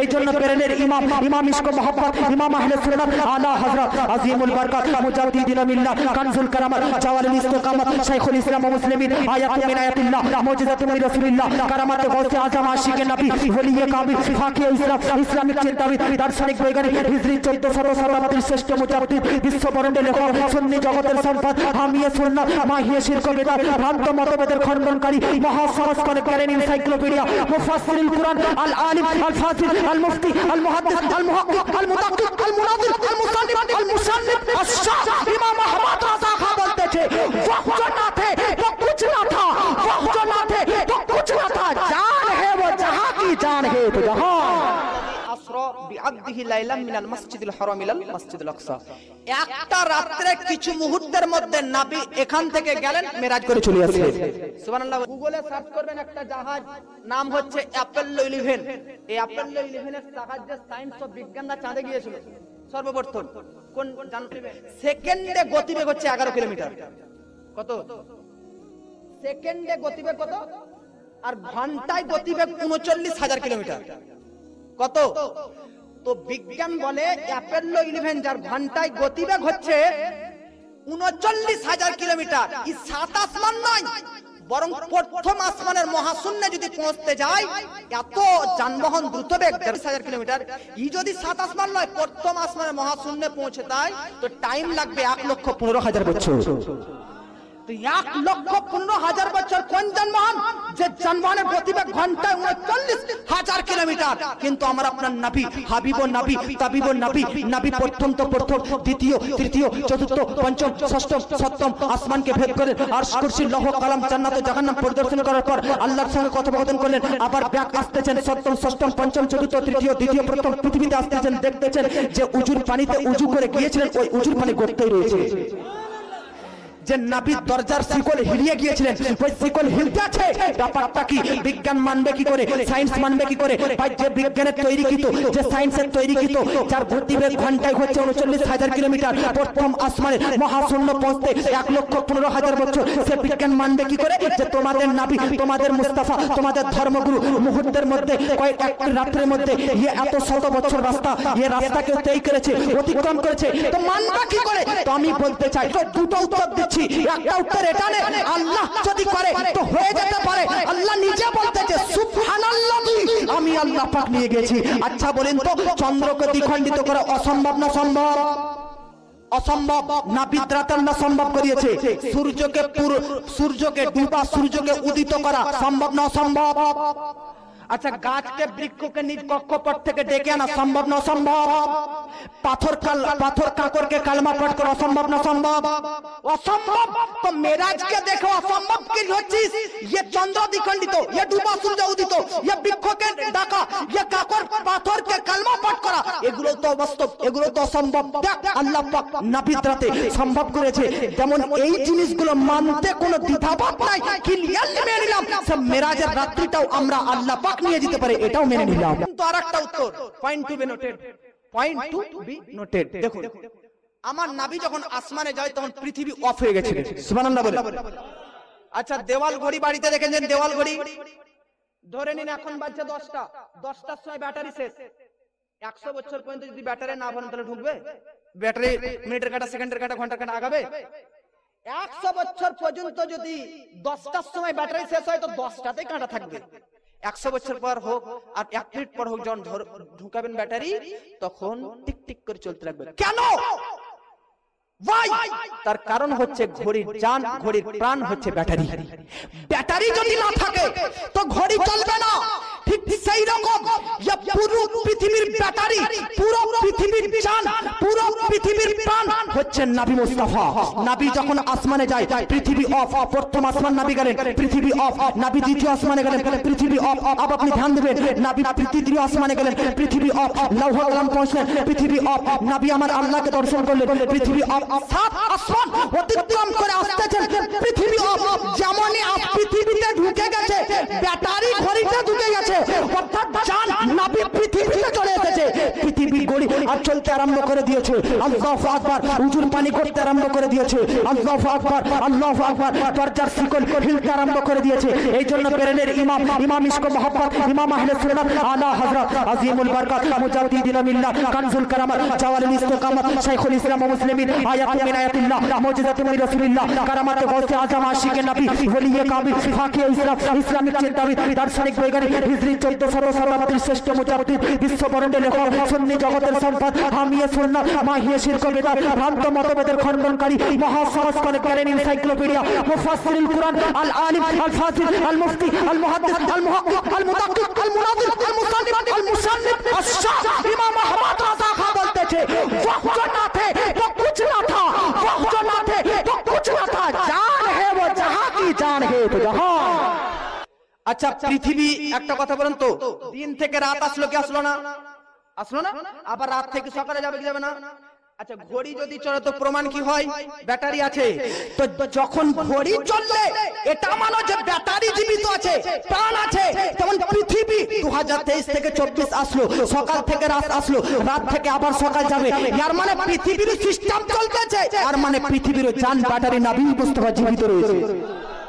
এই জন্য পেরেনের ইমাম ইশক মোহাম্মদ ইমাম আহলে সুন্নাত আলা হযরত আজিমুল বরকত মুজাদ্দিদুল মিল্লাত কানজুল কারামাত জাওয়ালুল ইস্তিকামাত শাইখুল ইসলাম ওয়া মুসলিমিন আয়াতুম মিন আয়াতিল্লাহ মুজিজাতুম মিন রাসূলিল্লাহ কারামাত গাউসে আজম আশিকে নবী ওলিয়ে কামিল ফাকিয়ে ইসলামিক চিন্তাবিদ দার্শনিক বৈজ্ঞানিক হিজরি 1437 শ্রেষ্ঠ মুজাদ্দিদ বিশ্ববরণ্যে লেখক সুন্নি জগতের সম্পদ হামিয়ে সুন্নাত মাহিয়ে শিরক বিদআত ভ্রান্ত মতভেদের খণ্ডনকারী মহা সংস্করণ করেন এনসাইক্লোপিডিয়া মুফাসসিরুল কুরআন আল আলিম আল ফাসিল আল মুফতি আল মুহাদ্দিস আল মুহাক্কিক আল মুদাক্কিক আল মুনাজির আল মুসান্নিফ আশ-শাহ ইমাম আহমদ রাজা খা বলতে थे वक्त ना थे तो कुछ ना था वक्त ना थे तो कुछ ना था जान है वो जहां की जान है तो जहां আসরা বিআবদিহি লাইলাম মিনাল মসজিদুল হারাম ইলাল মসজিদুল আকসা একটা রাতে কিছু মুহূর্তের মধ্যে নবী এখান থেকে গেলেন মেরাজ করে চলে আসলেন সুবহানাল্লাহ গুগলে সার্চ করবেন একটা জাহাজ নাম হচ্ছে অ্যাপোলো 11 এই অ্যাপোলো 11 এর সাহায্যে সায়েন্স ও বিজ্ঞানরা চাঁদে গিয়েছিল সর্বপ্রথম কোন জানতে সেকেন্ডে গতিবেগ হচ্ছে 11 কিলোমিটার কত সেকেন্ডে গতিবেগ কত আর ঘন্টায় গতিবেগ 39000 কিলোমিটার কত তো বিজ্ঞান বলে অ্যাপোলো 11 যার ঘন্টায় গতিবেগ হচ্ছে 39000 কিলোমিটার এই সাত আসমান নয় বরং প্রথম আসমানের মহাশূন্যে যদি পৌঁছতে যায় এত যানবাহন দ্রুতবেগ 30000 কিলোমিটার এই যদি সাত আসমান নয় প্রথম আসমানের মহাশূন্যে পৌঁছে যায় তো টাইম লাগবে 1,15,000 বছর তো 1,15,000 বছর কোন যানবাহন যে যানবাহনের গতিবেগ ঘন্টায় 39000 কিলোমিটার কিন্তু আমার আপনার নবী হাবিবুন নবী তাবিবুন নবী নবী প্রথম দ্বিতীয় তৃতীয় চতুর্থ পঞ্চম ষষ্ঠ সপ্তম আসমানকে ভেদ করে আরশ কুরসি লৌহ কলম জান্নাত ও জাহান্নাম পরিদর্শন করার পর আল্লাহর সঙ্গে কথোপকথন করলেন আবার ব্যাক আসতেছেন সপ্তম ষষ্ঠম পঞ্চম চতুর্থ তৃতীয় দ্বিতীয় প্রথম পৃথিবীতে আসতেছেন দেখতেছেন যে উজুর পানিতে উজু করে গিয়েছিলেন ওই উজুর পানি গড়তেই রয়েছে যে নবী দরজার শিকল হিলিয়ে গিয়েছিলেন ওই শিকল হিলতে আছে ব্যাপারটা কি বিজ্ঞান মানবে কি করে সায়েন্স মানবে কি করে ভাই যে বিজ্ঞানের তৈরিকৃত যে সায়েন্সের তৈরিকৃত যার গতিবেগ ঘন্টায় হচ্ছে 39000 কিলোমিটার প্রথম আসমানে মহাশূন্য পৌঁছতে 1,15,000 বছর সে বিজ্ঞান মানবে কি করে যে তোমাদের নবী তোমাদের মুস্তাফা তোমাদের ধর্মগুরু মুহূর্তের মধ্যে কয়েক এক রাতের মধ্যে এত শত বছর রাস্তা এই রাস্তাকে তৈরি করেছে অতিক্রম করেছে তো মানবে কি করে তো আমি বলতে চাই তো দুটো উত্তর একটা উত্তর এটা নেই আল্লাহ যদি করে তো হয়ে যেতে পারে আল্লাহ নিজে বলতেছে সুবহানাল্লাহি আমি আল্লাহ পাক নিয়ে গেছি আচ্ছা বলেন তো চন্দ্রকে দ্বিখণ্ডিত করা অসম্ভব না সম্ভব অসম্ভব না বিদ্রাত আল্লাহ সম্ভব করিয়েছে সূর্যকে ডুবা সূর্যকে উদিত করা সম্ভব না অসম্ভব আচ্ছা গাছকে বৃক্ষকে নিজ কক্ষপথ থেকে ডেকে আনা সম্ভব না অসম্ভব পাথর কাকরকে কালমা পাঠ করা অসম্ভব না সম্ভব অসম্ভব তো মেরাজকে দেখো অসম্ভব কি হচ্ছিস ये চন্দ্র দ্বিখণ্ডিত ये ডুবা সূর্য উদিত ये বৃক্ষকে ডাকা ये কাকর পাথরকে কালমা পাঠ করা এগুলো তো বাস্তব এগুলো তো অসম্ভব আল্লাহ পাক নবীতে সম্ভব করেছে যেমন এই জিনিসগুলো মানতে কোনো দ্বিধাবোধ নাই ক্লিয়ারলি মেনে নিলাম সব মেরাজের রাত্রিটাও আমরা আল্লাহ পাক নিয়ে যেতে পারে এটাও মেনে নিলাম তো আরেকটা উত্তর পয়েন্ট টু বি নোটেড দেখুন আমার নবী যখন আসমানে যায় তখন পৃথিবী অফ হয়ে গেছিল সুবহানাল্লাহ বলে আচ্ছা দেওয়াল ঘড়ি বাড়িতে দেখেছেন দেওয়াল ঘড়ি ধরে নিন এখন বাজছে 10টার সময় ব্যাটারি শেষ 100 বছর পর্যন্ত যদি ব্যাটারি না ভরেন তাহলে ঢুকবে ব্যাটারি মিনিটের কাঁটা সেকেন্ডের কাঁটা ঘন্টার কাঁটা আগাবে 100 বছর পর্যন্ত যদি 10টার সময় ব্যাটারি শেষ হয় তো 10টাতেই কাঁটা থাকবে 100 বছর পর হোক আর 1 মিনিট পর হোক যখন ঢুকাবেন ব্যাটারি তখন টিক টিক করে চলতে লাগবে কেন ভাই তার কারণ হচ্ছে ঘড়ির জান ঘড়ির প্রাণ হচ্ছে ব্যাটারি ব্যাটারি যদি না থাকে তো ঘড়ি চলবে না ঠিক সেই রকম পুরো পৃথিবীর ব্যাটারি পুরো পৃথিবীর জান পুরো পৃথিবীর প্রাণ হচ্ছে নবী মুস্তাফা নবী যখন আসমানে যায় পৃথিবী অফ প্রথম আসমান নবী গেলেন পৃথিবী অফ নবী দ্বিতীয় আসমানে গেলেন পৃথিবী অফ আব আপনি ধ্যান দেবেন নবী তৃতীয় আসমানে গেলেন পৃথিবী অফ লৌহ কলম পৌঁছলেন পৃথিবী অফ নবী আমার আল্লাহকে দর্শন করলেন পৃথিবী অফ সাত আসমান অতিক্রম করে আসতেছেন পৃথিবী অফ যেমনই পৃথিবীতে ঢুকে গেছে ব্যাটারি ঘড়িতে ঢুকে গেছে অর্থাৎ জান নবী পৃথিবীতে চলে এসেছে পৃথিবীর ঘড়ি গলি আর চলতে আরম্ভ করে দিয়েছে। আল্লাহু আকবার, উজুর পানি করতে আরম্ভ করে দিয়েছে। আল্লাহু আকবার, আল্লাহু আকবার, দরজার শিকল হিলতে আরম্ভ করে দিয়েছে। এই জন্য পেরেনের ইমাম ইশক মোহাম্মদ, ইমাম আহলে সুন্নাত আলা হযরত আজিমুল বরকত মুজাদ্দিদিন মিল্লাহ কানজুল কারামাত জাওয়ালুল ইস্তিকামাত শাইখুল ইসলাম ওয়া মুসলিমিন আয়াতুম মিন আয়াতিল্লাহ মুজিজাতুম মিন রাসূলিল্লাহ কারামাত গাউসে আজম আশিকে নবী ওলিয়ে কামিল ফাকিয়ে ইসলামিক চিন্তাবিদ দার্শনিক বৈজ্ঞানিক হিজরি 1400 শতাব্দীর শ্রেষ্ঠ মুজাদ্দিদ বিশ্ববরণ্যের লেখক সুন্নি জগতের সম্পদ হামিয়ে সুন্নাত মাহিয়ে শিরক বিদআত ভ্রান্ত মতভেদের খণ্ডনকারী মহাসংস্কারক এনসাইক্লোপিডিয়া মুফাসসিরুল কুরআন আল আলিম আল ফাসিল আল মুফতি আল মুহাদ্দিস আল মুহাক্কিক আল মুতাক্কিক আল মুনাজির আল মুসান্নিফ আশ-শাহ ইমাম আহমদ রাজা খান বলতেছে ওয়াহ जो ना थे वो कुछ ना था, वह जो ना थे वो कुछ ना था, जान है वो जहां की जान है तो जहां। আচ্ছা পৃথিবী একটা কথা বলেন তো, দিন থেকে রাত আসলো কি আসলো না? আসলো না? আবার রাত থেকে সকালে যাবে কি যাবে না? আচ্ছা ঘড়ি যদি চলে তো প্রমাণ কি হয়? ব্যাটারি আছে। তো যখন ঘড়ি চললে এটা মানো যে ব্যাটারি জীবিত আছে, প্রাণ আছে। যেমন পৃথিবী 2023 থেকে 24 আসলো, সকাল থেকে রাত আসলো, রাত থেকে আবার সকাল যাবে, এর মানে পৃথিবীর সিস্টেম চলতেছে, আর মানে পৃথিবীর জান ব্যাটারি নাভি মুস্তাফা জীবিত রয়েছে।